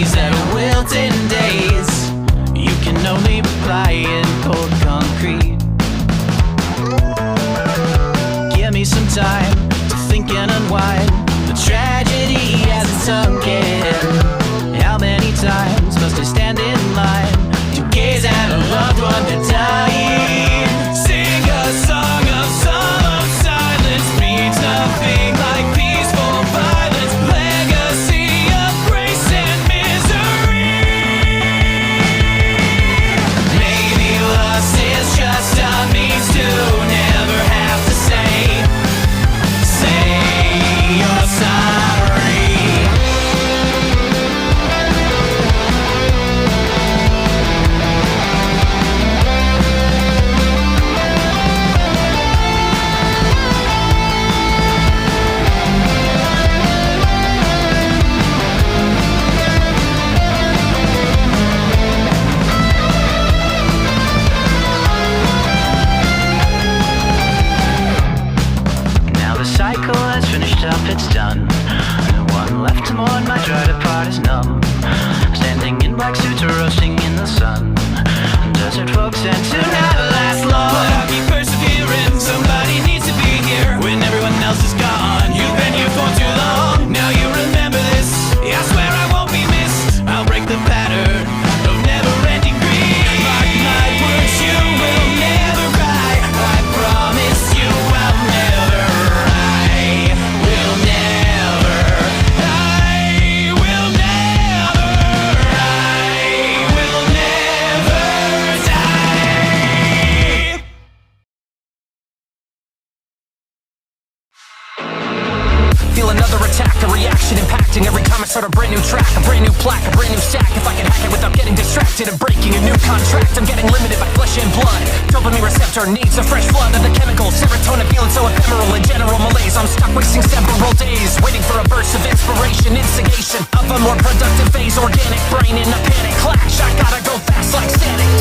trees that will wilt in days. You can only reply in cold concrete. Give me some time to think and unwind. The tragedy has its sunk in. How many times must I stand in line to gaze at a loved one that's dying? Sing a song of solemn silence means nothing like peaceful violence. Legacy of grace and misery. Maybe lust is just a means to never have to say you're sorry. It's done. No one left to mourn, my dried up heart is numb. Standing in black suits or roasting in the sun. Desert folks tend to never last long, but I'll keep persevering. Somebody needs to be here when everyone else is gone. You've been here for too long. Now you remember this. I swear I won't be missed. I'll break the pattern of never-ending grief. Mark my words, you will never cry. I promise you I'll never. Feel another attack, a reaction impacting every time I start a brand new track, a brand new plaque, a brand new stack. If I can hack it without getting distracted and breaking a new contract, I'm getting limited by flesh and blood. Dopamine receptor needs a fresh flood of the chemicals. Serotonin feeling so ephemeral and general malaise. I'm stuck wasting several days waiting for a burst of inspiration, instigation of a more productive phase. Organic brain in a panic clash. I gotta go fast like static.